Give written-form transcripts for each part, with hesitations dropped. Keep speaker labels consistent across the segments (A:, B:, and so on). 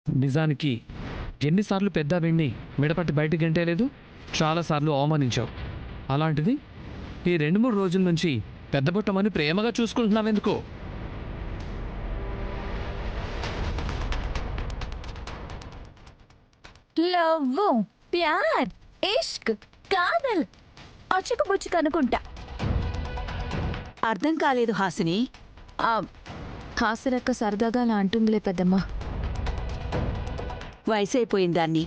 A: నిజానికి ఎన్నిసార్లు పెద్ద వీణ్ణి మిడపట్టి బయటికి గంటేలేదు, చాలాసార్లు అవమానించావు. అలాంటిది ఈ 2-3 రోజుల నుంచి పెద్ద పుట్టమని ప్రేమగా చూసుకుంటున్నావెందుకో?
B: లవ్వు, ప్యార్, ఇష్క్, కాదల్ అచ్చుకుబుచ్చుకు అనుకుంటా.
C: అర్థం కాలేదు హాసిని.
B: హాసరక్క సరదాగా అలా అంటుందిలే పెద్దమ్మ.
C: వయసైపోయిన దాన్ని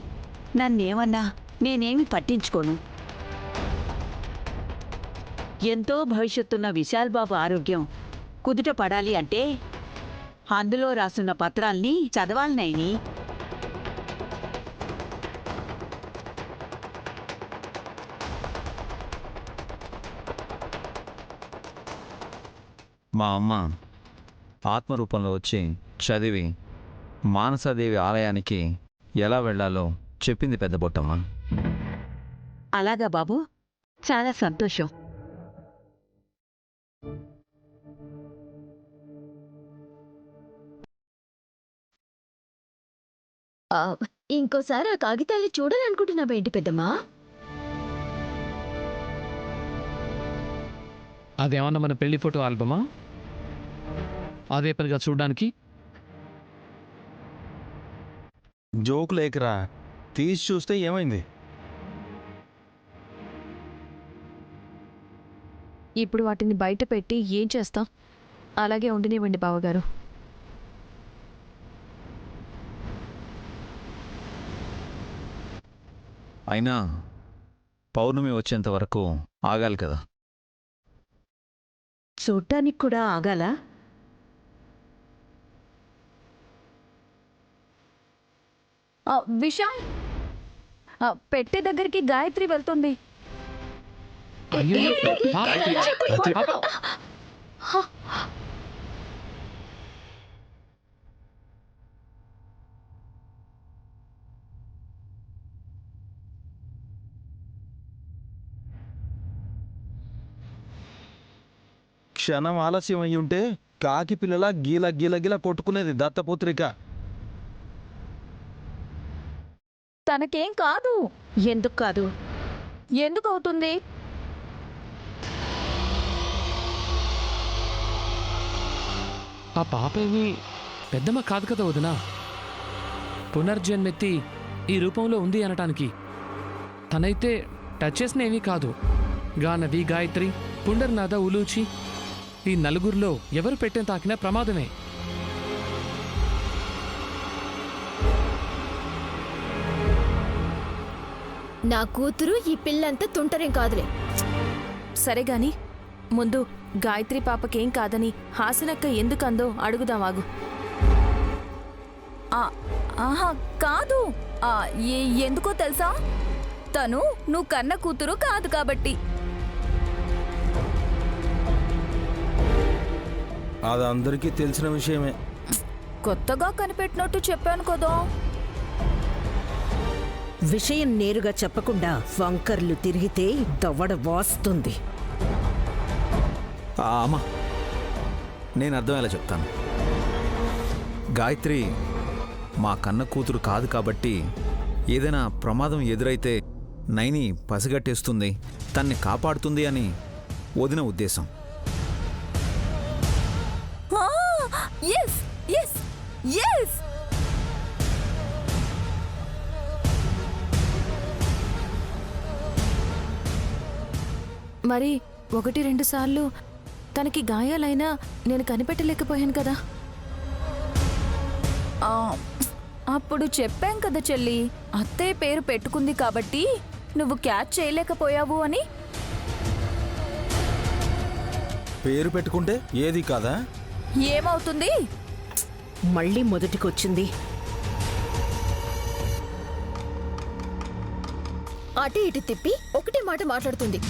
C: నన్నేమన్నా నేనేమి పట్టించుకోను. ఎంతో భవిష్యత్తున్న విశాల్ బాబు ఆరోగ్యం కుదుట పడాలి అంటే అందులో రాసున్న పత్రాల్ని చదవాలనైని.
D: మా అమ్మ ఆత్మరూపంలో వచ్చి చదివి మానసాదేవి ఆలయానికి ఎలా వెళ్ళాలో చెప్పింది పెద్ద బొట్టమ్మ.
C: అలాగా బాబు, చాలా సంతోషం.
B: ఇంకోసారి ఆ కాగితాన్ని చూడాలనుకుంటున్నావేంటి పెద్దమ్మా?
A: అదేమన్నా మన పెళ్లి ఫోటో ఆల్బమా? అదే పనిగా చూడడానికి.
E: జోక్ లేకరా, తీసి చూస్తే ఏమైంది?
B: ఇప్పుడు వాటిని బయట పెట్టి ఏం చేస్తాం? అలాగే ఉండనివ్వండి బావగారు.
D: అయినా పౌర్ణమి వచ్చేంత వరకు ఆగాలి కదా.
C: చూడ్డానికి కూడా ఆగాలా?
B: విశాల్, పెట్టే దగ్గరికి గాయత్రి వెళ్తుంది.
A: అయ్యో,
E: క్షణం ఆలస్యం అయి ఉంటే కాకి పిల్లల గీల గీల గీల కొట్టుకునేది దత్తపుత్రిక.
B: తనకేం కాదు.
C: ఎందుకు కాదు?
B: ఎందుకు అవుతుంది?
A: ఆ పాపేమి పెద్దమ్మ కాదు కదా వదినా. పునర్జన్మెత్తి ఈ రూపంలో ఉంది అనటానికి. తనైతే టచ్ చేసిన ఏమీ కాదు. గానవి, గాయత్రి, పుండర్నాథ, ఉలూచి ఈ నలుగురిలో ఎవరు పెట్టేం తాకినా ప్రమాదమే.
F: నా కూతురు ఈ పిల్లంతా తుంటరేం కాదులే. సరే గాని ముందు గాయత్రి పాపకేం కాదని హాసనక్క ఎందుకందో అడుగుదామాగు.
B: ఆహా కాదు. ఎందుకో తెలుసా? తను నువ్వు కన్న కూతురు కాదు కాబట్టి.
E: అది అందరికీ తెలిసిన విషయమే.
B: కొత్తగా కనిపెట్టినట్టు చెప్పాను కదా.
G: విషయం నేరుగా చెప్పకుండా వంకర్లు తిరిగితే దవడ వాస్తుంది.
D: అమ్మా, నేను అర్థమయ్యేలా చెప్తాను. గాయత్రి మా కన్న కూతురు కాదు కాబట్టి ఏదైనా ప్రమాదం ఎదురైతే నైని పసిగట్టేస్తుంది, తన్ని కాపాడుతుంది అని వదిన ఉద్దేశం.
F: మరి 1-2 సార్లు తనకి గాయాలైనా నేను కనిపెట్టలేకపోయాను కదా.
B: అప్పుడు చెప్పాం కదా చెల్లి, అత్తయ్య పేరు పెట్టుకుంది కాబట్టి నువ్వు క్యాచ్ చేయలేకపోయావు అని.
E: పేరు పెట్టుకుంటే ఏది కాదా?
B: ఏమవుతుంది?
G: మళ్ళీ మొదటికొచ్చింది.
F: అటు ఇటు తిప్పి ఒకటే మాట మాట్లాడుతుంది.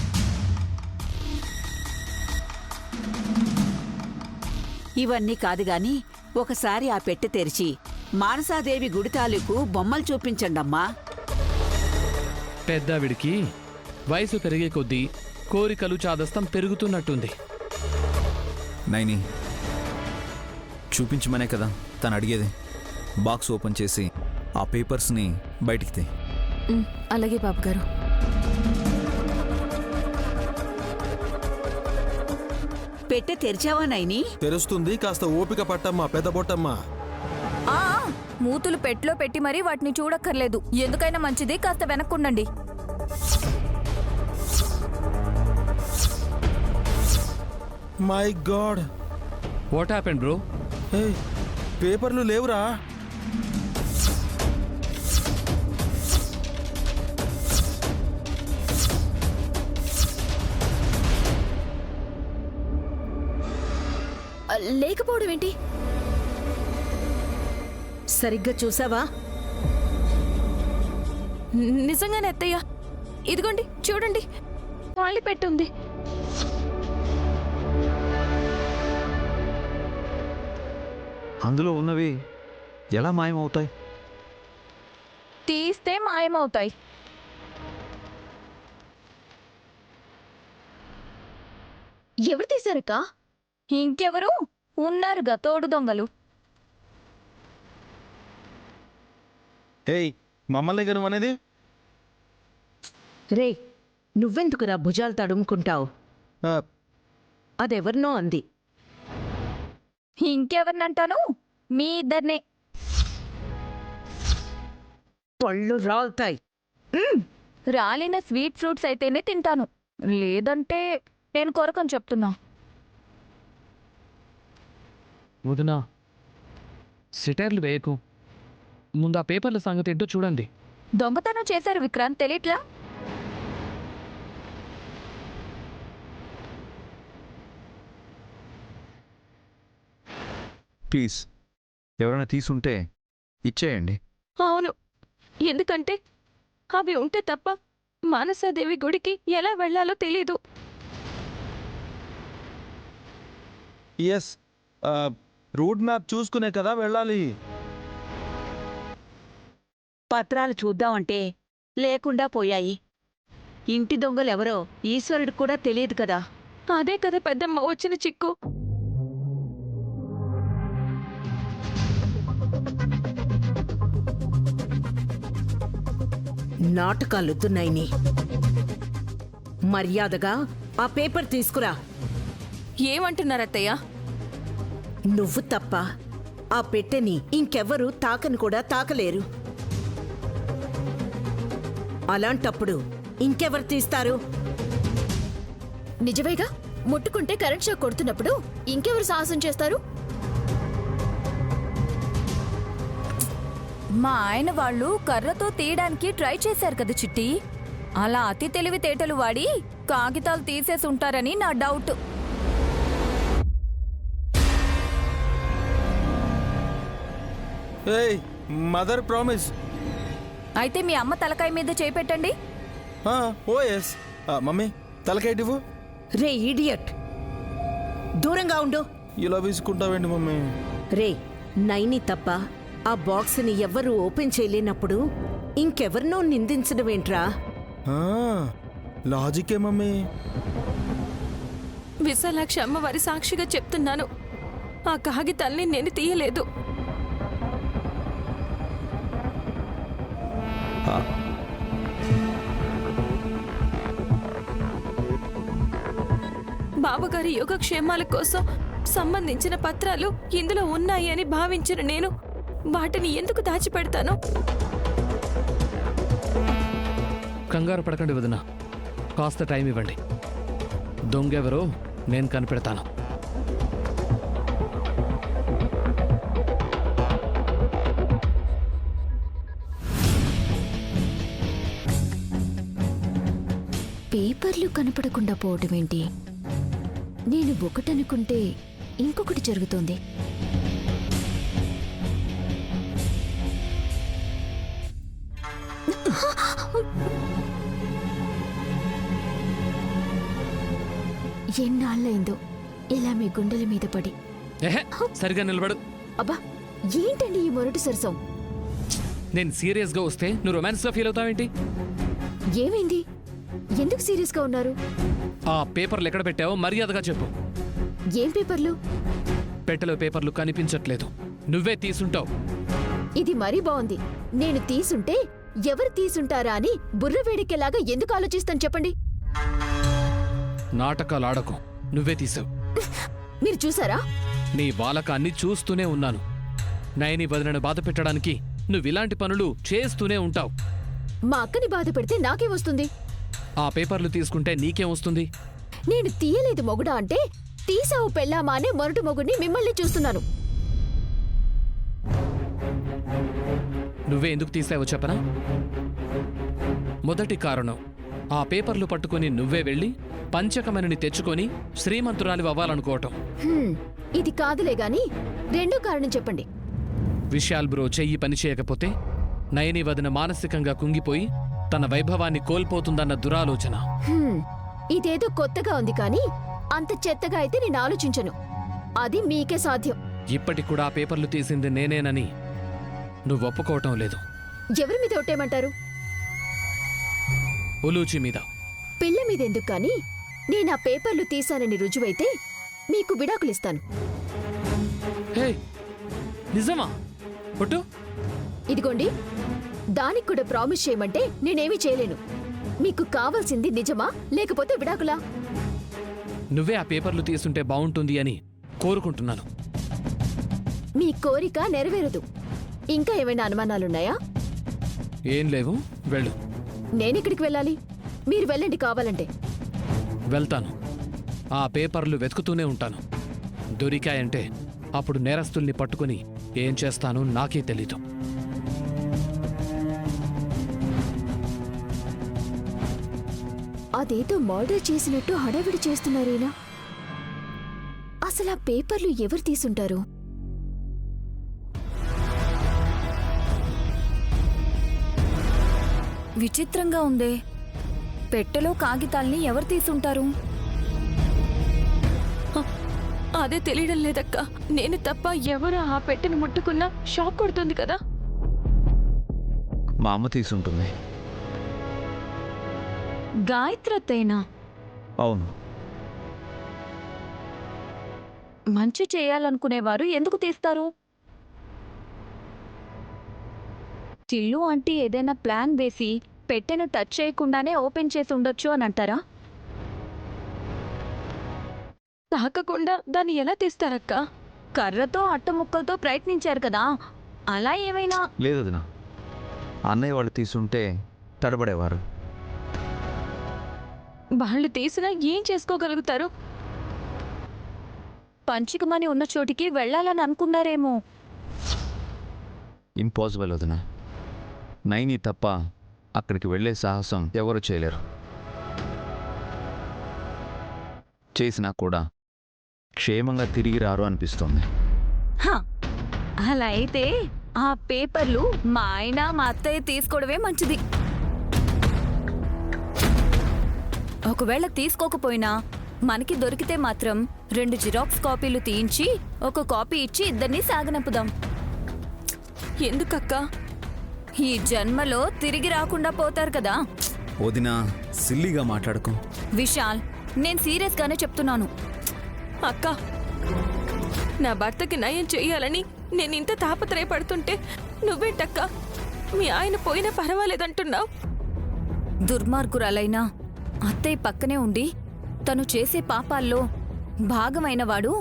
C: ఇవన్నీ కాదు గాని ఒకసారి ఆ పెట్టె తెరిచి మానసాదేవి గుడి తాలూకు బొమ్మలు చూపించండమ్మా.
A: పెద్దావిడికి వయసు పెరిగే కొద్దీ కోరికలు చాదస్తం పెరుగుతున్నట్టుంది.
D: నైని చూపించమనే కదా తను అడిగేది. బాక్స్ ఓపెన్ చేసి ఆ పేపర్స్ని బయటికి తీ.
F: అలాగే బాబుగారు.
C: పెట్టె తెరిచావా నైని?
E: తెరుస్తుంది, కాస్త ఓపిక పట్టమ్మా పెద్ద బొట్టమ్మా.
B: ఆ మూతులు పెట్లో పెట్టి మరీ వాటిని చూడక్కర్లేదు. ఎందుకైనా మంచిది కాస్త వెనక్కుండండి.
E: My god,
A: what happened bro?
E: పేపర్లు లేవురా.
F: లేకపోవడం ఏంటి?
G: సరిగ్గా చూసావా?
F: నిజంగానే అత్తయ్య, ఇదిగోండి చూడండి, ఖాళీ పెట్టుంది.
E: అందులో ఉన్నవి ఎలా మాయమవుతాయి?
B: తీస్తే మాయమవుతాయి.
F: ఎవరు తీశారక్క?
B: ఇంకెవరు ఉన్నారుగా తోడు దొంగలు.
E: ఏయ్, మమ్మల్ని గను అనేది?
G: రే, నువ్వెందుకురా భుజాలు తడుముకుంటావు?
E: ఆ,
G: అదెవరినో అంది.
B: ఇంకెవరినంటాను? మీ ఇద్దరినే.
G: పళ్ళు రాలుతాయి.
B: రాలిన స్వీట్ ఫ్రూట్స్ అయితేనే తింటాను, లేదంటే నేను కొరకని చెప్తున్నా.
A: వదినా, సిటైర్లు వేయకు. ముందు ఆ పేపర్ల సంగతి ఏంటో చూడండి.
B: దొంగతనం చేశారు విక్రాంత్, తెలియట్లా?
D: ప్లీజ్, ఎవరైనా తీసుంటే ఇచ్చేయండి.
F: అవును, ఎందుకంటే అవి ఉంటే తప్ప మానసాదేవి గుడికి ఎలా వెళ్ళాలో తెలీదు.
E: ఎస్, రూట్ మ్యాప్ చూసుకునే కదా వెళ్ళాలి.
C: పత్రాలు చూద్దామంటే లేకుండా పోయాయి. ఇంటి దొంగలెవరో ఈశ్వరుడికి కూడా తెలియదు కదా.
F: అదే కదా పెద్దమ్మ వచ్చిన చిక్కు.
G: నాటకాలొద్దు నైని. మర్యాదగా ఆ పేపర్ తీసుకురా.
F: ఏమంటున్నారు అత్తయ్య?
G: నువ్వు తప్ప ఆ పెట్టెని ఇంకెవ్వరూ తాకని కూడా తాకలేరు. అలాంటప్పుడు ఇంకెవరు తీస్తారు?
F: నిజమేగా, ముట్టుకుంటే కరెంట్ షాక్ కొడుతున్నప్పుడు ఇంకెవరు సాహసం చేస్తారు?
B: మా ఆయన వాళ్ళు కర్రతో తీయడానికి ట్రై చేశారు కదా చిట్టి. అలా అతి తెలివితేటలు వాడి కాగితాలు తీసేసి ఉంటారని నా డౌట్.
E: ఏయ్, మదర్ ప్రామిస్.
B: అయితే మీ అమ్మ తలకాయ మీద చేపెట్టండి.
E: ఓ ఎస్. మమ్మీ, తలకాయటివ్వు.
G: రే ఇడియట్, దూరంగా ఉండు.
E: ఇలా విసుకుంటావేంటి మమ్మీ?
G: రే, నైని తప్ప ఆ బాక్స్ని ఎవ్వరూ ఓపెన్ చేయలేనప్పుడు ఇంకెవరినో నిందించడమేంట్రా?
E: లాజికే మమ్మీ.
F: విశాలాక్షి అమ్మవారి సాక్షిగా చెప్తున్నాను, ఆ కాగితాల్ని నేను తీయలేదు. బాబుగారి యోగక్షేమాల కోసం సంబంధించిన పత్రాలు ఇందులో ఉన్నాయి అని భావించిన నేను వాటిని ఎందుకు దాచిపెడతాను?
A: కంగారు పడకండి వదినా, కాస్త టైం ఇవ్వండి. దొంగెవరో నేను కనిపెడతాను.
F: పేపర్లు కనపడకుండా పోవటం ఏంటి? నేను ఒకటనుకుంటే ఇంకొకటి జరుగుతోంది. ఎన్నాళ్ళైందో ఇలా మీ గుండెల మీద పడి.
A: ఏహే, సరిగా నిలబడు.
F: అబ్బా, ఏంటండి ఈ మొరటి సరసం?
A: నేను సీరియస్గా వస్తే నువ్వు రొమాన్స్గా ఫీల్ అవుతావేంటి?
F: ఏమైంది? ఎందుకు సీరియస్గా ఉన్నారు?
A: ఆ పేపర్లు ఎక్కడ పెట్టావో మర్యాదగా చెప్పు.
F: ఏం పేపర్లు?
A: పెట్టెలో పేపర్లు కనిపించట్లేదు, నువ్వే తీసుంటావు.
F: ఇది మరీ బాగుంది. నేను తీసుంటే ఎవరు తీసుంటారా అని బుర్ర వేడికేలాగా ఎందుకు ఆలోచిస్తాను చెప్పండి.
A: నాటకాలు ఆడకు. నువ్వే తీసావు.
F: మీరు చూసారా?
A: నీ వాలకాన్ని చూస్తూనే ఉన్నాను. నయని వదినను బాధ పెట్టడానికి నువ్విలాంటి పనులు చేస్తూనే ఉంటావు.
F: మా అక్కని బాధ పెడితే నాకే వస్తుంది.
A: ఆ పేపర్లు తీసుకుంటే నీకేం వస్తుంది?
F: నేను తీయలేదు మొగుడా అంటే తీసావు పెళ్ళామా అనే మొరటు మొగుడిని మిమ్మల్ని చూస్తున్నాను.
A: నువ్వే ఎందుకు తీసావో చెప్పనా? మొదటి కారణం, ఆ పేపర్లు పట్టుకుని నువ్వే వెళ్ళి పంచకమణిని తెచ్చుకొని శ్రీమంతురాలి అవ్వాలనుకోవటం.
F: ఇది కాదులే గాని రెండో కారణం చెప్పండి.
A: విశాల్ బ్రో చెయ్యి పని చేయకపోతే నయని వదిన మానసికంగా కుంగిపోయి తన వైభవాన్ని కోల్పోతుందన్న దురాలోచన.
F: ఇదేదో కొత్తగా ఉంది కానీ అంత చెత్తగా అయితే నేను ఆలోచించను. అది మీకే సాధ్యం.
A: ఇప్పటికి కూడా ఆ పేపర్లు తీసింది నేనేనని నువ్వు ఒప్పుకోవటం లేదు.
F: ఎవరి మీద ఒట్టేమంటారు?
A: ఉలూచి మీద.
F: పిల్ల మీద ఎందుకు కానీ నేను ఆ పేపర్లు తీశానని రుజువైతే మీకు విడాకులిస్తాను.
A: హే, నిజమా? ఒట్టు.
F: ఇదిగోండి, దానికి కూడా ప్రామిస్ చేయమంటే నేనేమీ చేయలేను. మీకు కావాల్సింది నిజమా లేకపోతే విడాకులా?
A: నువ్వే ఆ పేపర్లు తీసుంటే బావుంటుంది అని కోరుకుంటున్నాను.
F: మీ కోరిక నెరవేరదు. ఇంకా ఏమైనా అనుమానాలున్నాయా?
A: ఏం లేవు, వెళ్ళు.
F: నేనెక్కడికి వెళ్ళాలి? మీరు వెళ్ళండి కావాలంటే.
A: వెళ్తాను. ఆ పేపర్లు వెతుకుతూనే ఉంటాను. దొరికాయంటే అప్పుడు నేరస్తుల్ని పట్టుకుని ఏం చేస్తానో నాకే తెలీదు.
F: అదేదో మర్డర్ చేసినట్టు హడావిడి చేస్తున్నారేనా? అసలు ఆ పేపర్లు ఎవరు తీసుంటారు?
B: విచిత్రంగా ఉందే. పెట్టెలో కాగితాల్ని ఎవరు తీసుంటారు?
F: అదే తెలియడం లేదక్క. నేను తప్ప ఎవరు ఆ పెట్టెను ముట్టుకున్నా షాక్ కొడుతుంది కదా.
D: మా అమ్మ తీసుంటుంది.
B: గాయత్రత్తేనా?
D: అవును.
B: మంచి చేయాలనుకునేవారు ఎందుకు తీస్తారు? చిల్లు అంటే ఏదైనా ప్లాన్ వేసి పెట్టెను టచ్ చేయకుండానే ఓపెన్ చేసి ఉండొచ్చు అని అంటారా?
F: తాకకుండా దాన్ని ఎలా తీస్తారక్క?
B: కర్రతో అట్టముక్కలతో ప్రయత్నించారు కదా, అలా ఏమైనా?
E: లేదు వదినా, అన్నయ్య వాళ్ళు తీసుంటే తడబడేవారు.
F: వాళ్ళు తీసినా ఏం చేసుకోగలుగుతారు?
B: పంచికమని ఉన్న చోటికి వెళ్ళాలని అనుకున్నారేమో.
E: ఇంపాసిబుల్ వదినా. నైని తప్ప అక్కడికి వెళ్ళే సాహసం ఎవరు చేయలేరు. చేసినా కూడా క్షేమంగా తిరిగి రారు అనిపిస్తోంది.
B: అలా అయితే ఆ పేపర్లు మా ఆయన మా అత్తయ్య తీసుకోవడమే మంచిది. ఒకవేళ తీసుకోకపోయినా మనకి దొరికితే మాత్రం 2 జిరాక్స్ కాపీలు తీయించి ఒక కాపీ ఇచ్చి ఇద్దరిని సాగనంపుదాం.
F: ఎందుకక్క?
B: ఈ జన్మలో తిరిగి రాకుండా పోతారు కదా.
D: వదినా, సిల్లీగా మాట్లాడకు.
B: విశాల్, నేను సీరియస్ గానే చెప్తున్నాను.
F: అక్క, నా భర్తకి నయం చెయ్యాలని నేను ఇంత తాపత్రయపడుతుంటే నువ్వేంటక్క మీ ఆయన పోయినా పర్వాలేదంటున్నావు?
B: దుర్మార్గురాలైనా అత్తయ్య పక్కనే ఉండి తను చేసే పాపాల్లో భాగమైన వాడు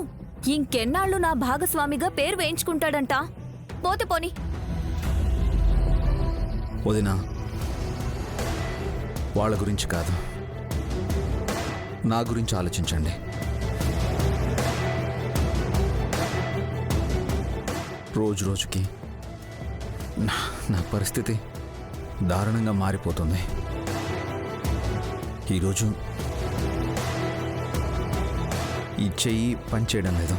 B: ఇంకెన్నాళ్ళు నా భాగస్వామిగా పేరు వేయించుకుంటాడంట. పోతే పోని.
D: వదినా, వాళ్ళ గురించి కాదు, నా గురించి ఆలోచించండి. రోజు రోజుకి నా పరిస్థితి దారుణంగా మారిపోతుంది. ఈరోజు ఈ చెయ్యి పనిచేయడం లేదు.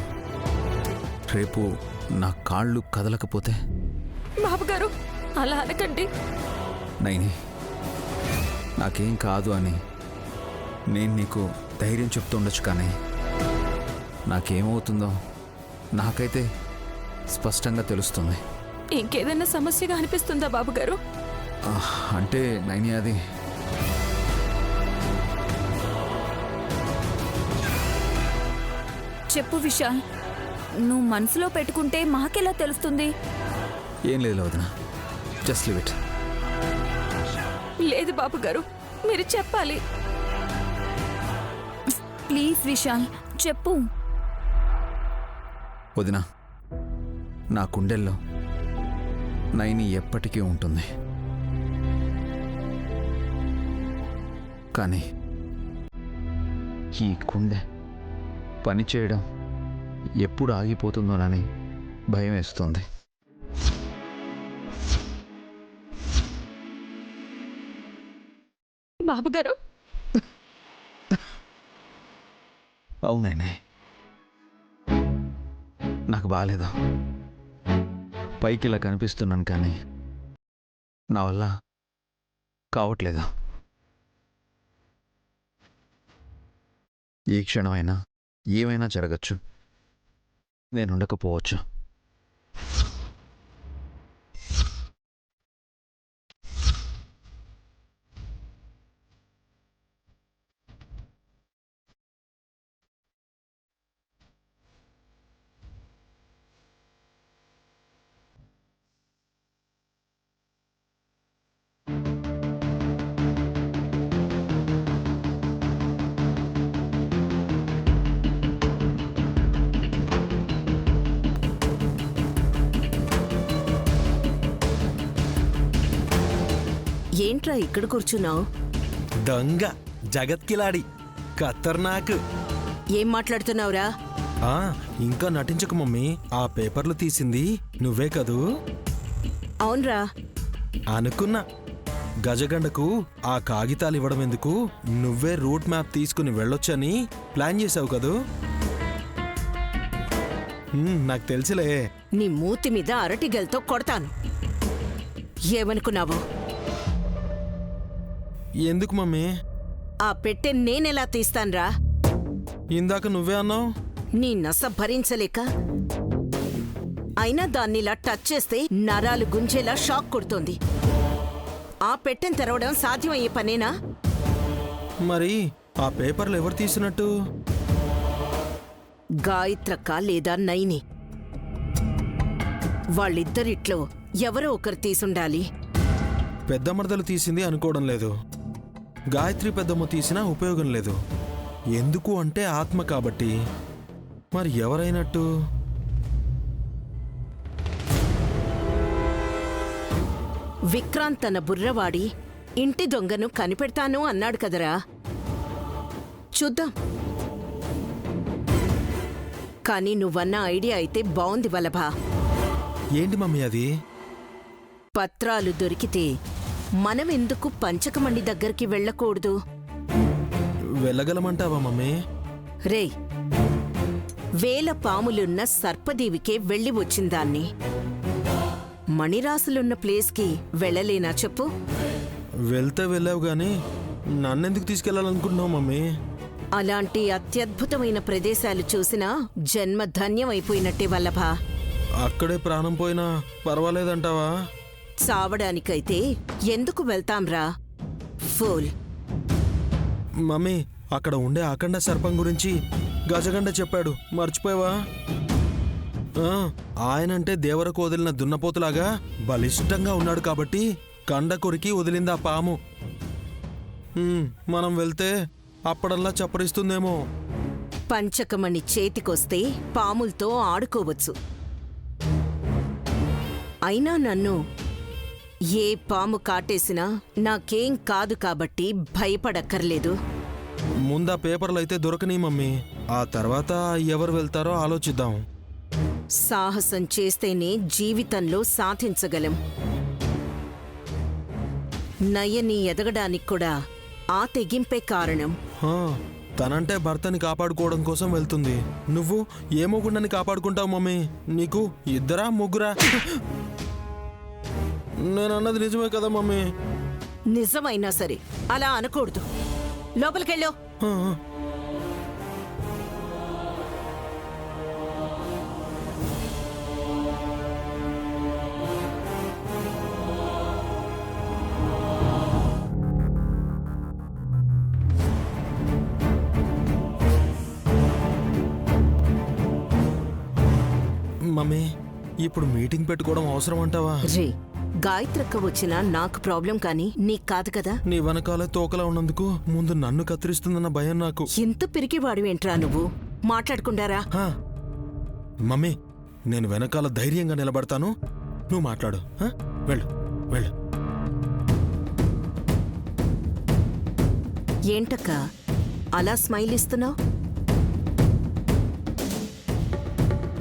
D: రేపు నా కాళ్ళు కదలకపోతే?
F: బాబుగారు, అలా అనకండి.
D: నైని, నాకేం కాదు అని నేను నీకు ధైర్యం చెప్తుండొచ్చు, కానీ నాకేమవుతుందో నాకైతే స్పష్టంగా తెలుస్తుంది.
F: ఇంకేదైనా సమస్యగా అనిపిస్తుందా బాబుగారు?
D: అంటే నైని, అది
B: చెప్పు విశాల్, నువ్వు మనసులో పెట్టుకుంటే మాకెలా తెలుస్తుంది?
D: ఏం లేదు వదిన, జస్ట్ లీవ్ ఇట్.
F: లేదు బాబు గారు, మీరు చెప్పాలి.
B: ప్లీజ్ విశాల్ చెప్పు.
D: వదిన, నా కుండెల్లో నైని ఎప్పటికీ ఉంటుంది. కానీ ఈ కుండె పనిచేయడం ఎప్పుడు ఆగిపోతుందోనని భయం వేస్తుంది.
F: బాబు గారు,
D: అవునైనా నాకు బాగాలేదు. పైకి ఇలా కనిపిస్తున్నాను కానీ నా వల్ల కావట్లేదు. ఏ క్షణమైనా ఏమైనా జరగచ్చు, నేను ఉండకపోవచ్చు.
G: ఏంట్రా ఇక్కడ కూర్చున్నావు?
H: దొంగ, జగత్కిలాడి, ఖతర్నాక్.
G: ఏం మాట్లాడుతున్నావురా?
H: ఆ, ఇంకా నటించకు మమ్మీ. ఆ పేపర్లు తీసింది నువ్వే కదూ?
G: అవునరా.
H: అనుకున్నా. గజగండకు ఆ కాగితాలు ఇవ్వడం ఎందుకు, నువ్వే రూట్ మ్యాప్ తీసుకుని వెళ్ళొచ్చని ప్లాన్ చేసావు కదూ? నాకు తెలుసులే.
G: నీ మూతి మీద అరటిగెలతో కొడతాను. ఏమనుకున్నావు?
H: ఎందుకు మమ్మీ?
G: ఆ పెట్టె నేనెలా తీస్తాన్రా?
H: ఇందాక నువ్వే అన్నావు.
G: నీ నస భరించలేక. అయినా దాన్నిలా టచ్ చేస్తే నరాలు గుంజేలా షాక్ కొడుతోంది. ఆ పెట్టెను తెరవడం సాధ్యమయ్యే పనేనా?
H: మరి ఆ పేపర్లు ఎవరు తీసినట్టు?
G: గాయత్రక్క లేదా నైని. వాళ్ళిద్దరిట్లో ఎవరో ఒకరు తీసుండాలి.
H: పెద్ద మరదలు తీసింది అనుకోవడం లేదు. గాయత్రి పెద్దమ్మ తీసినా ఉపయోగం లేదు. ఎందుకు అంటే ఆత్మ కాబట్టి. మరి ఎవరైనట్టు?
G: విక్రాంత్ తన బుర్రవాడి ఇంటి దొంగను కనిపెడతాను అన్నాడు కదరా. చూద్దాం. కానీ నువ్వన్న ఐడియా అయితే బావుంది వల్లభ.
H: ఏంటి మమ్మీ అది?
G: పత్రాలు దొరికితే మనమెందుకు పంచకమండి దగ్గరికి వెళ్ళకూడదు?
H: వెళ్ళగలమంటావా మమ్మీ?
G: రేయ్, వేల పాములున్న సర్పదేవికే వెళ్ళి వచ్చిందాన్ని. మణిరాసులున్న ప్లేస్కి వెళ్ళలేనా చెప్పు?
H: వెళ్తే వెళ్ళావు గాని నన్నెందుకు తీసుకెళ్లాలనుకుంటున్నావు మమ్మీ?
G: అలాంటి అత్యద్భుతమైన ప్రదేశాలు చూసినా జన్మ ధన్యమైపోయినట్టే వల్లభ.
H: అక్కడే ప్రాణం పోయినా పర్వాలేదంటావా?
G: చావడానికైతే ఎందుకు వెళ్తాంరా ఫూల్.
H: మమ్మీ, అక్కడ ఉండే అఖండ సర్పం గురించి గజగండ చెప్పాడు, మర్చిపోయావా? ఆయనంటే దేవరకు వదిలిన దున్నపోతులాగా బలిష్టంగా ఉన్నాడు కాబట్టి కండ కొరికి వదిలింది ఆ పాము. మనం వెళ్తే అప్పడల్లా చప్పరిస్తుందేమో.
G: పంచకమణి చేతికొస్తే పాములతో ఆడుకోవచ్చు. అయినా నన్ను ఏ పాము కాటేసినా నాకేం కాదు కాబట్టి భయపడక్కర్లేదు.
H: ముందా పేపర్లు అయితే దొరకని మమ్మీ, ఆ తర్వాత ఎవరు వెళ్తారో ఆలోచిద్దాం.
G: సాహసం చేస్తేనే జీవితంలో సాధించగలం. నయని ఎదగడానికి కూడా ఆ తెగింపే కారణం.
H: తనంటే భర్తని కాపాడుకోవడం కోసం వెళ్తుంది. నువ్వు ఏ మొగుండని కాపాడుకుంటావు మమ్మీ? నీకు ఇద్దరా ముగ్గురా? నేనన్నది నిజమే కదా మమ్మీ?
G: నిజమైనా సరే అలా అనకూడదు. లోపలికెళ్ళో.
H: మమ్మీ, ఇప్పుడు మీటింగ్ పెట్టుకోవడం అవసరం అంటావా?
G: రే, గాయత్రక్క వచ్చినా నాకు ప్రాబ్లం కానీ నీకు కాదు కదా.
H: నీ వెనకాలే తోకలా ఉన్నందుకు ముందు నన్ను కత్తిరిస్తుందన్న భయం నాకు.
G: ఎంత పిరికివాడివేంట్రా నువ్వు? మాట్లాడుకుంటారా?
H: హా. మమ్మీ, నేను వెనకాల ధైర్యంగా నిలబడతాను, నువ్వు మాట్లాడు. హా? వెళ్ళు వెళ్ళు.
G: ఏంటక్క అలా స్మైల్ ఇస్తున్నావు?